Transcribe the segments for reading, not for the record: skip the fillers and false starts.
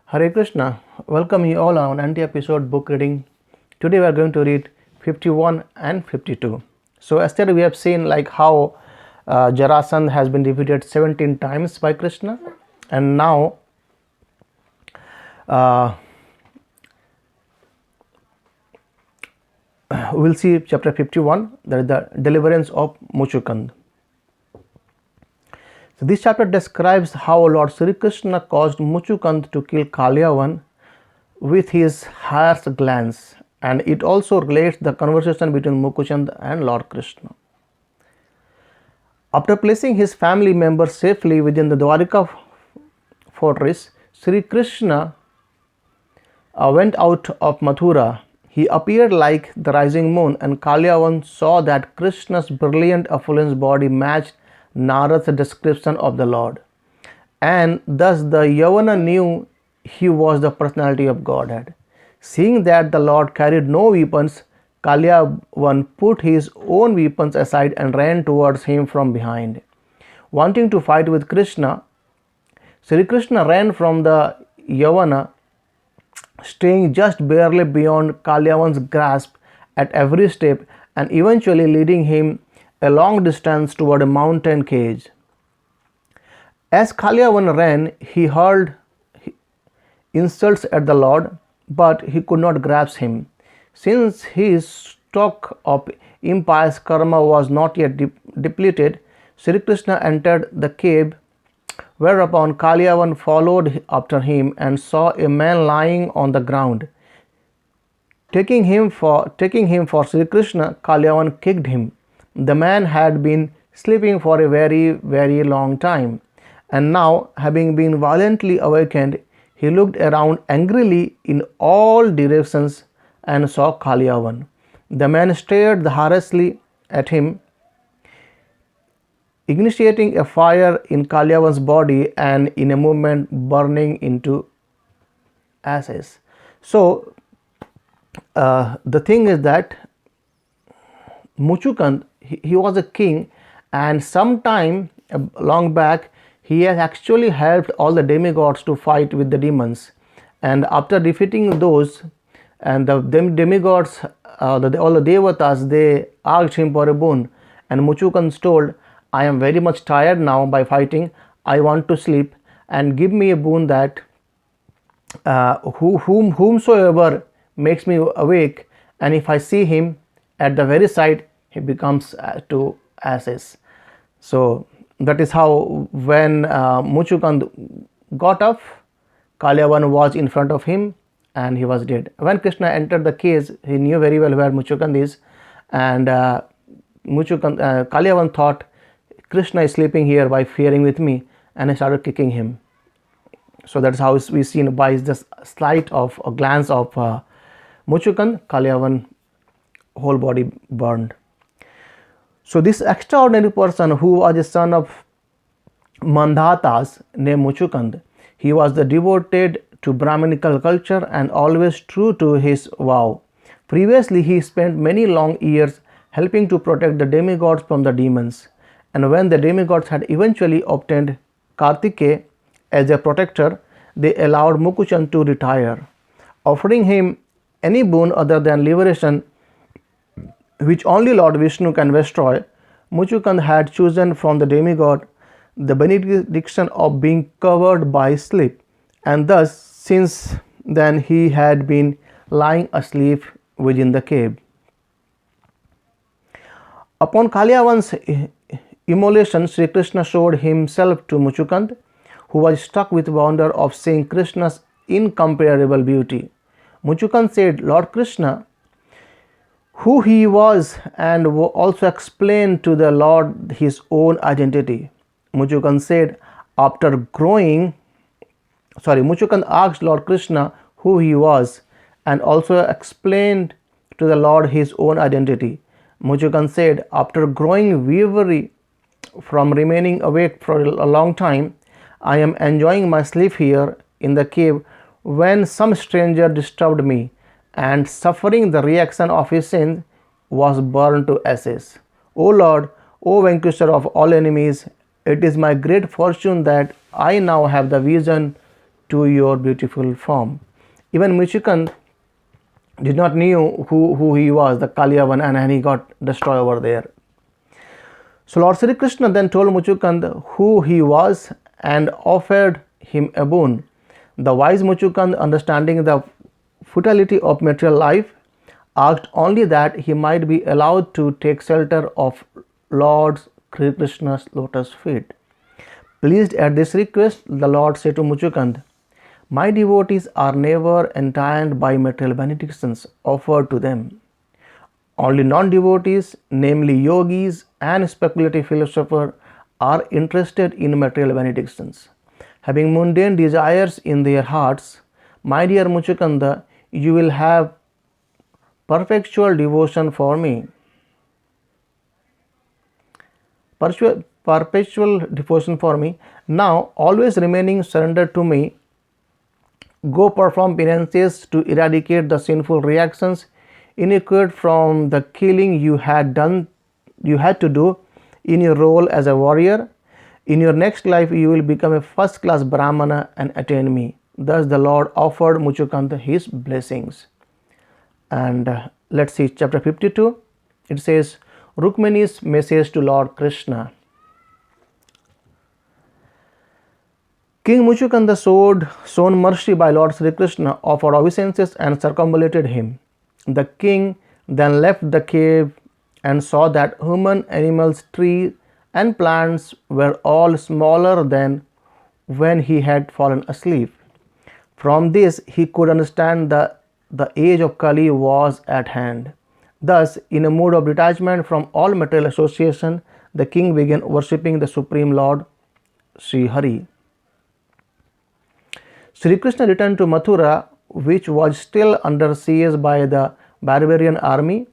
Hare Krishna, welcome you all on anti-episode book reading. Today we are going to read 51 and 52. So yesterday we have seen like how Jarasandha has been defeated 17 times by Krishna, and now we'll see chapter 51, that is the deliverance of Muchukand. So this chapter describes how Lord Sri Krishna caused Muchukand to kill Kalyavan with his harsh glance, and it also relates the conversation between Mukuchand and Lord Krishna. After placing his family members safely within the Dwarika fortress, Sri Krishna went out of Mathura. He appeared like the rising moon, and Kalyavan saw that Krishna's brilliant affluence body matched Narad's description of the Lord, and thus the Yavana knew he was the personality of Godhead. Seeing that the Lord carried no weapons, Kalyavan put his own weapons aside and ran towards him from behind. Wanting to fight with Krishna, Sri Krishna ran from the Yavana, staying just barely beyond Kalyavan's grasp at every step and eventually leading him a long distance toward a mountain cage. As Kalyavan ran, he hurled insults at the Lord, but he could not grasp him. Since his stock of impious karma was not yet depleted, Sri Krishna entered the cave, whereupon Kalyavan followed after him and saw a man lying on the ground. Taking him for Sri Krishna, Kalyavan kicked him. The man had been sleeping for a very, very long time, and now, having been violently awakened, he looked around angrily in all directions and saw Kalyavan. The man stared harshly at him, initiating a fire in Kalyavan's body and in a moment burning into ashes. So, the thing is that Muchukand, he was a king, and sometime long back he has actually helped all the demigods to fight with the demons, and after defeating those, and the demigods, all the devatas, they asked him for a boon, and Muchukand told, I am very much tired now by fighting, I want to sleep, and give me a boon that whomsoever makes me awake, and if I see him at the very sight, he becomes to ashes. So that is how when Muchukand got up, Kalyavan was in front of him and he was dead. When Krishna entered the cage, he knew very well where Muchukand is, and Kalyavan thought Krishna is sleeping here by fearing with me, and he started kicking him. So that's how we see by just slight of a glance of Muchukand, Kalyavan whole body burned. So this extraordinary person who was a son of Mandhatas named Muchukand, he was the devoted to Brahminical culture and always true to his vow. Previously he spent many long years helping to protect the demigods from the demons, and when the demigods had eventually obtained Kartikeya as their protector, they allowed Mukuchand to retire. Offering him any boon other than liberation, which only Lord Vishnu can destroy, Muchukand had chosen from the demigod the benediction of being covered by sleep, and thus since then he had been lying asleep within the cave. Upon Kalyavan's immolation, Sri Krishna showed himself to Muchukand, who was struck with wonder of seeing Krishna's incomparable beauty. Muchukand said, Lord Krishna, who he was, and also explained to the Lord his own identity. Muchukand asked Lord Krishna who he was and also explained to the Lord his own identity. Muchukand said, after growing weary from remaining awake for a long time, I am enjoying my sleep here in the cave when some stranger disturbed me, and suffering the reaction of his sin was burned to ashes. O Lord, O vanquisher of all enemies, it is my great fortune that I now have the vision to your beautiful form. Even Muchukand did not knew who he was, the Kaliyavan, and he got destroyed over there. So Lord Sri Krishna then told Muchukand who he was and offered him a boon. The wise Muchukand, understanding the futility of material life, asked only that he might be allowed to take shelter of Lord Sri Krishna's lotus feet. Pleased at this request, the Lord said to Muchukand, "My devotees are never entangled by material benedictions offered to them. Only non-devotees, namely yogis and speculative philosophers, are interested in material benedictions. Having mundane desires in their hearts, my dear Muchukanda, you will have perpetual devotion for me. Perpetual devotion for me. Now, always remaining surrendered to me, go perform penances to eradicate the sinful reactions incurred from the killing you had to do in your role as a warrior. In your next life, you will become a first-class Brahmana and attain me." Thus, the Lord offered Muchukanda his blessings. And let's see chapter 52. It says, Rukmini's message to Lord Krishna. King Muchukanda shown mercy by Lord Sri Krishna, offered obeisances and circumambulated him. The king then left the cave and saw that human, animals, trees, and plants were all smaller than when he had fallen asleep. From this, he could understand that the age of Kali was at hand. Thus, in a mood of detachment from all material association, the king began worshipping the Supreme Lord Sri Hari. Sri Krishna returned to Mathura, which was still under siege by the barbarian army.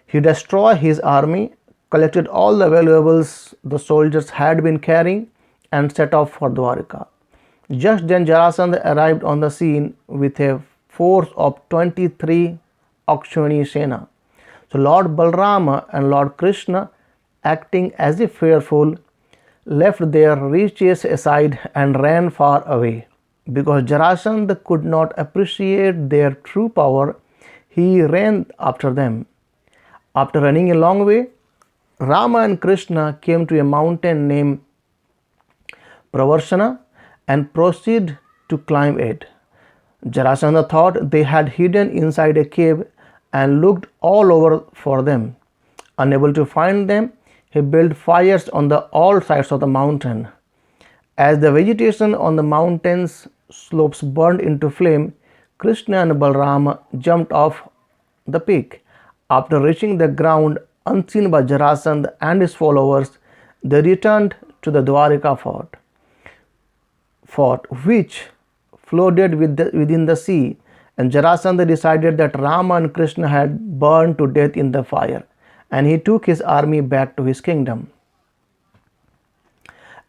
He destroyed his army, collected all the valuables the soldiers had been carrying, and set off for Dwarka. Just then Jarasandha arrived on the scene with a force of 23 Akshwini Sena. So Lord Balrama and Lord Krishna, acting as if fearful, left their riches aside and ran far away. Because Jarasandha could not appreciate their true power, he ran after them. After running a long way, Rama and Krishna came to a mountain named Pravarshana and proceeded to climb it. Jarasandha thought they had hidden inside a cave and looked all over for them. Unable to find them, he built fires on all sides of the mountain. As the vegetation on the mountain's slopes burned into flame, Krishna and Balrama jumped off the peak. After reaching the ground unseen by Jarasandha and his followers, they returned to the Dwarika fort, which floated within the sea, and Jarasandha decided that Rama and Krishna had burned to death in the fire, and he took his army back to his kingdom.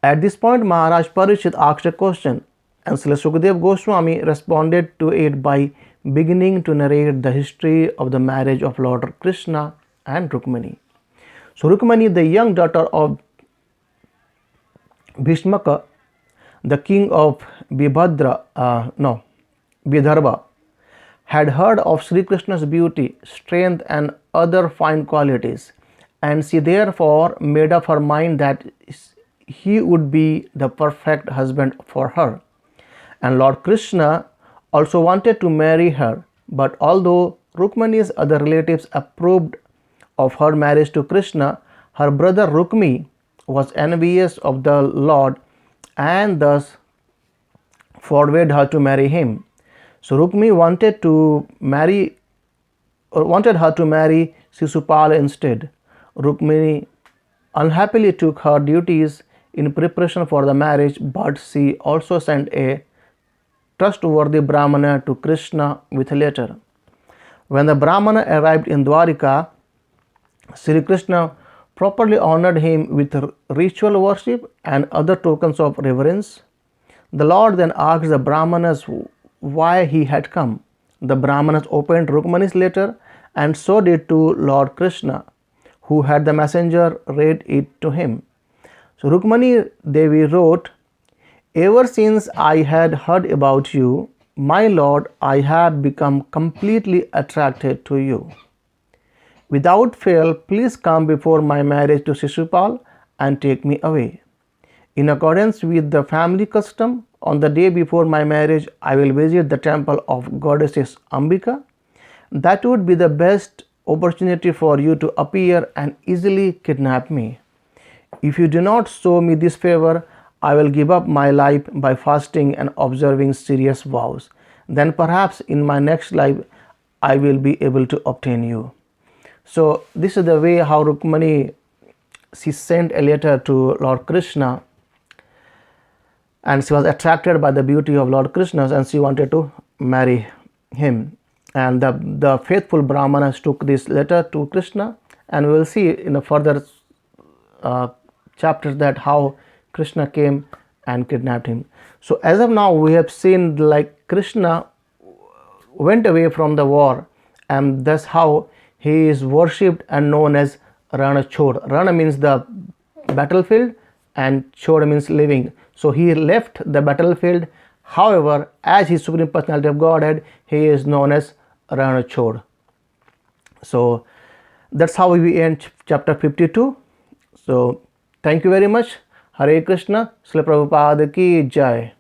At this point, Maharaj Parikshit asked a question, and Srila Sukadeva Goswami responded to it by beginning to narrate the history of the marriage of Lord Krishna and Rukmini. So Rukmini, the young daughter of Bhishmaka, the king of Vidarbha, had heard of Sri Krishna's beauty, strength, and other fine qualities, and she therefore made up her mind that he would be the perfect husband for her. And Lord Krishna also wanted to marry her, but although Rukmini's other relatives approved of her marriage to Krishna, her brother Rukmi was envious of the Lord and thus forbade her to marry him. So Rukmi wanted her to marry Sisupala instead. Rukmini unhappily took her duties in preparation for the marriage, but she also sent a trustworthy Brahmana to Krishna with a letter. When the Brahmana arrived in Dwarika, Sri Krishna properly honored him with ritual worship and other tokens of reverence. The Lord then asked the Brahmanas why he had come. The Brahmanas opened Rukmani's letter and showed it to Lord Krishna, who had the messenger read it to him. So Rukmani Devi wrote, Ever since I had heard about you, my Lord, I have become completely attracted to you. Without fail, please come before my marriage to Shishupal and take me away. In accordance with the family custom, on the day before my marriage, I will visit the temple of goddesses Ambika. That would be the best opportunity for you to appear and easily kidnap me. If you do not show me this favor, I will give up my life by fasting and observing serious vows. Then perhaps in my next life I will be able to obtain you. So this is the way how Rukmani, she sent a letter to Lord Krishna, and she was attracted by the beauty of Lord Krishna and she wanted to marry him. And the faithful Brahmanas took this letter to Krishna, and we will see in the further chapters that how Krishna came and kidnapped him. So as of now we have seen like Krishna went away from the war, and that's how he is worshipped and known as Ranachod. Rana means the battlefield and Chod means living. So he left the battlefield. However, as his Supreme Personality of Godhead, he is known as Ranachod. So that's how we end chapter 52. So thank you very much. Hare Krishna. Srila Prabhupada ki jai.